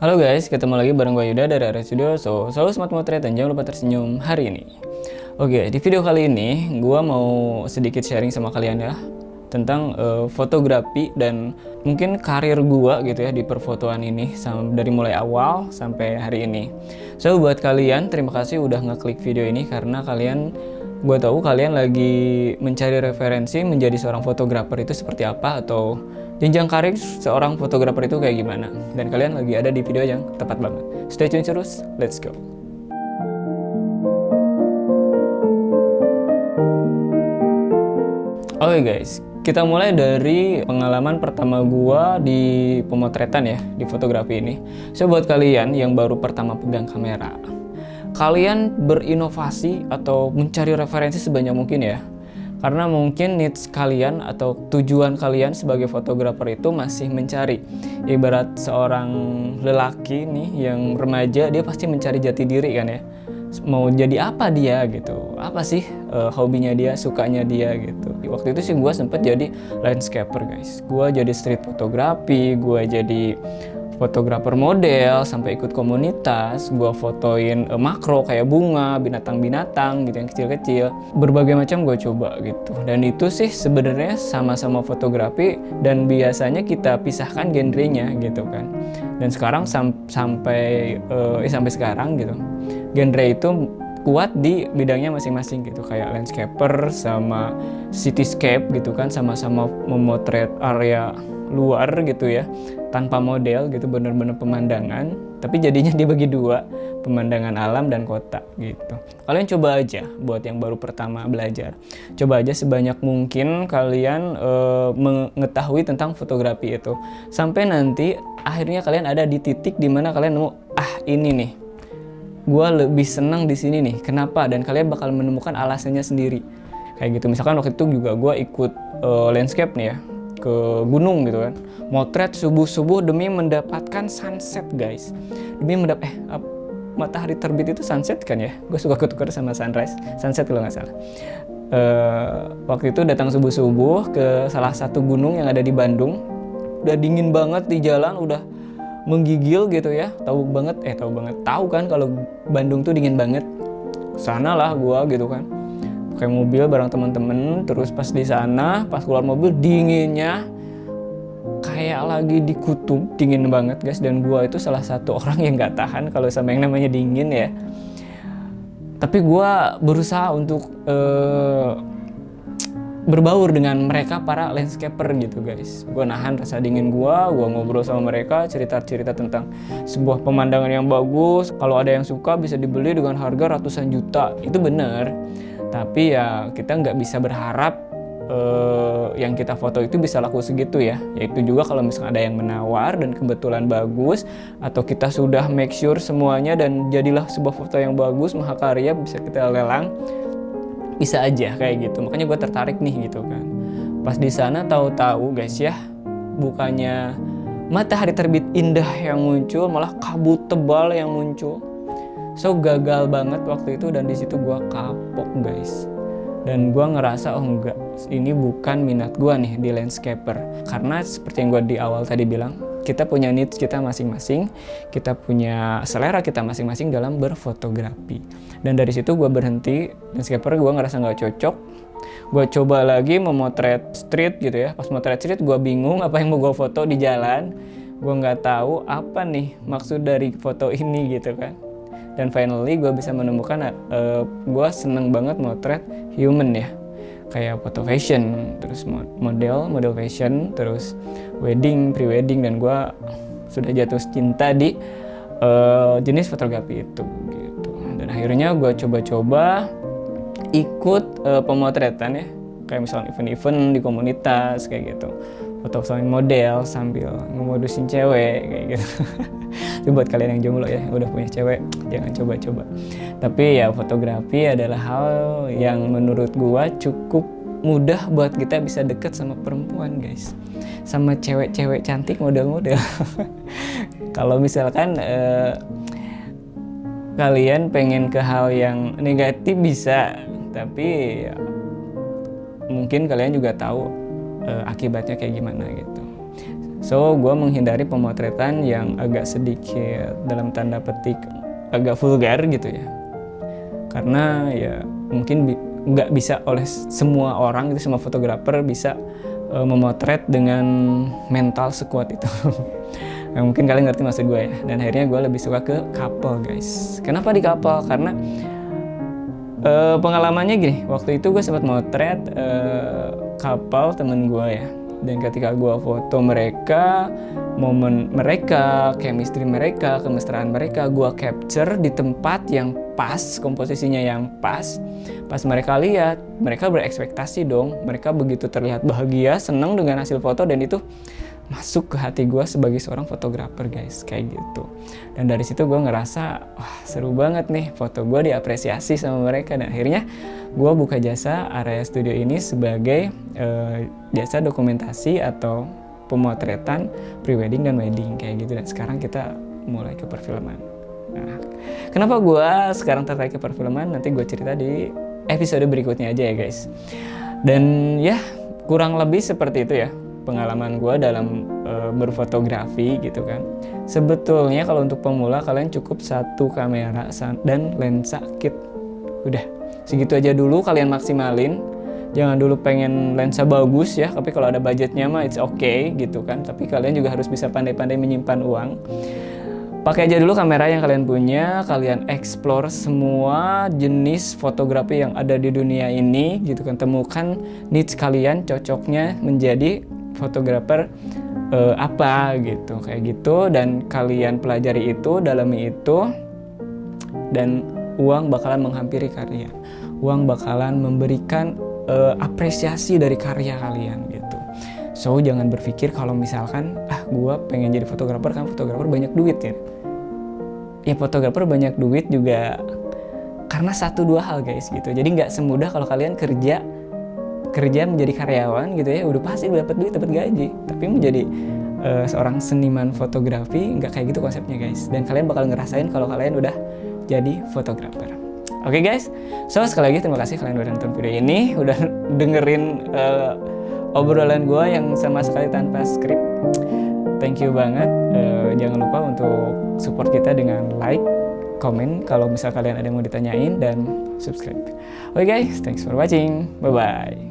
Halo guys, ketemu lagi bareng gue Yuda dari Area Studio. Selalu smart motret dan jangan lupa tersenyum hari ini. Oke, di video kali ini gue mau sedikit sharing sama kalian ya tentang fotografi dan mungkin karir gue gitu ya di perfotoan ini dari mulai awal sampai hari ini. So buat kalian, terima kasih udah ngeklik video ini karena gue tahu kalian lagi mencari referensi menjadi seorang fotografer itu seperti apa atau jenjang karir seorang fotografer itu kayak gimana. Dan kalian lagi ada di video yang tepat banget. Stay tune terus, let's go. Oke guys, kita mulai dari pengalaman pertama gua di pemotretan ya, di fotografi ini. So buat kalian yang baru pertama pegang kamera, kalian berinovasi atau mencari referensi sebanyak mungkin ya. Karena mungkin needs kalian atau tujuan kalian sebagai fotografer itu masih mencari. Ibarat seorang lelaki nih yang remaja, dia pasti mencari jati diri kan ya. Mau jadi apa dia gitu, apa sih hobinya dia, sukanya dia gitu. Waktu itu sih gue sempet jadi landscaper guys. Gue jadi street fotografi, gue jadi fotografer model, sampai ikut komunitas, gue fotoin makro kayak bunga, binatang-binatang gitu yang kecil-kecil. Berbagai macam gue coba gitu. Dan itu sih sebenarnya sama-sama fotografi dan biasanya kita pisahkan genrenya gitu kan. Dan sekarang sampai sekarang gitu, genre itu kuat di bidangnya masing-masing gitu, kayak landscaper sama cityscape gitu kan, sama-sama memotret area luar gitu ya, tanpa model gitu, bener-bener pemandangan, tapi jadinya dibagi dua, pemandangan alam dan kota gitu. Kalian coba aja buat yang baru pertama belajar, coba aja sebanyak mungkin kalian mengetahui tentang fotografi itu, sampai nanti akhirnya kalian ada di titik dimana kalian nemu, ini nih gue lebih senang di sini nih, kenapa? Dan kalian bakal menemukan alasannya sendiri kayak gitu. Misalkan waktu itu juga gue ikut landscape nih ya, ke gunung gitu kan, motret subuh-subuh demi mendapatkan sunset guys, demi matahari terbit itu sunset kan ya, gue suka ketukar sama sunset kalau nggak salah. Waktu itu datang subuh-subuh ke salah satu gunung yang ada di Bandung, udah dingin banget di jalan, udah menggigil gitu ya, tahu kan kalau Bandung tuh dingin banget. Sana lah gua gitu kan, pakai mobil bareng temen-temen. Terus pas di sana, pas keluar mobil dinginnya kayak lagi di kutub, dingin banget guys. Dan gua itu salah satu orang yang nggak tahan kalau sama yang namanya dingin ya. Tapi gua berusaha untuk berbaur dengan mereka para landscaper gitu guys. Gue nahan rasa dingin gue ngobrol sama mereka, cerita-cerita tentang sebuah pemandangan yang bagus. Kalau ada yang suka bisa dibeli dengan harga ratusan juta, itu bener. Tapi ya kita nggak bisa berharap yang kita foto itu bisa laku segitu ya. Yaitu juga kalau misalnya ada yang menawar dan kebetulan bagus, atau kita sudah make sure semuanya dan jadilah sebuah foto yang bagus, mahakarya, bisa kita lelang, bisa aja kayak gitu. Makanya gue tertarik nih gitu kan. Pas di sana tahu-tahu guys ya, bukannya matahari terbit indah yang muncul, malah kabut tebal yang muncul. So gagal banget waktu itu, dan di situ gue kapok guys. Dan gue ngerasa enggak, ini bukan minat gue nih di landscaper. Karena seperti yang gue di awal tadi bilang, kita punya needs kita masing-masing, kita punya selera kita masing-masing dalam berfotografi. Dan dari situ gue berhenti landscaper, gue ngerasa nggak cocok. Gue coba lagi memotret street gitu ya. Pas motret street gue bingung apa yang mau gue foto di jalan. Gue nggak tahu apa nih maksud dari foto ini gitu kan. Dan finally gue bisa menemukan, gue seneng banget motret human ya, kayak foto fashion, terus model fashion, terus wedding, pre-wedding. Dan gue sudah jatuh cinta di jenis fotografi itu gitu. Dan akhirnya gue coba-coba ikut pemotretan ya, kayak misalnya event-event di komunitas kayak gitu, foto-fotoin model sambil ngemodusin cewek kayak gitu. Itu buat kalian yang jomblo ya, yang udah punya cewek, jangan coba-coba. Tapi ya fotografi adalah hal yang menurut gua cukup mudah buat kita bisa deket sama perempuan guys, sama cewek-cewek cantik, model-model. Kalau misalkan kalian pengen ke hal yang negatif bisa, tapi ya, mungkin kalian juga tahu akibatnya kayak gimana gitu. So gue menghindari pemotretan yang agak sedikit dalam tanda petik agak vulgar gitu ya, karena ya mungkin nggak bisa oleh semua orang gitu, semua fotografer bisa memotret dengan mental sekuat itu. Nah, mungkin kalian ngerti maksud gue ya. Dan akhirnya gue lebih suka ke couple guys. Kenapa di couple? Karena pengalamannya gini, waktu itu gue sempat motret couple temen gue ya. Dan ketika gue foto mereka, momen mereka, chemistry mereka, kemesraan mereka, gue capture di tempat yang pas, komposisinya yang pas. Pas mereka lihat, mereka berekspektasi dong. Mereka begitu terlihat bahagia, senang dengan hasil foto, dan itu masuk ke hati gue sebagai seorang fotografer guys, kayak gitu. Dan dari situ gue ngerasa, wah seru banget nih, foto gue diapresiasi sama mereka. Dan akhirnya gue buka jasa Area Studio ini sebagai jasa dokumentasi atau pemotretan prewedding dan wedding kayak gitu. Dan sekarang kita mulai ke perfilman. Nah, kenapa gue sekarang tertarik ke perfilman? Nanti gue cerita di episode berikutnya aja ya guys. Dan ya kurang lebih seperti itu ya pengalaman gue dalam berfotografi gitu kan. Sebetulnya kalau untuk pemula kalian cukup satu kamera dan lensa kit. Udah segitu aja dulu kalian maksimalin. Jangan dulu pengen lensa bagus ya, tapi kalau ada budgetnya mah it's okay gitu kan. Tapi kalian juga harus bisa pandai-pandai menyimpan uang. Pakai aja dulu kamera yang kalian punya, kalian explore semua jenis fotografi yang ada di dunia ini gitu kan. Temukan niche kalian, cocoknya menjadi fotografer apa gitu, kayak gitu. Dan kalian pelajari itu, dalami itu, dan uang bakalan menghampiri kalian. Uang bakalan memberikan apresiasi dari karya kalian gitu. So jangan berpikir kalau misalkan gue pengen jadi fotografer kan fotografer banyak duit ya. Ya fotografer banyak duit juga karena 1-2 hal guys gitu. Jadi nggak semudah kalau kalian kerja menjadi karyawan gitu ya, udah pasti dapat duit, dapat gaji. Tapi menjadi seorang seniman fotografi nggak kayak gitu konsepnya guys. Dan kalian bakal ngerasain kalau kalian udah jadi fotografer. Oke guys, so sekali lagi terima kasih kalian udah nonton video ini, udah dengerin obrolan gue yang sama sekali tanpa skrip. Thank you banget. Jangan lupa untuk support kita dengan like, komen kalau misal kalian ada yang mau ditanyain, dan subscribe. Oke guys, thanks for watching. Bye bye.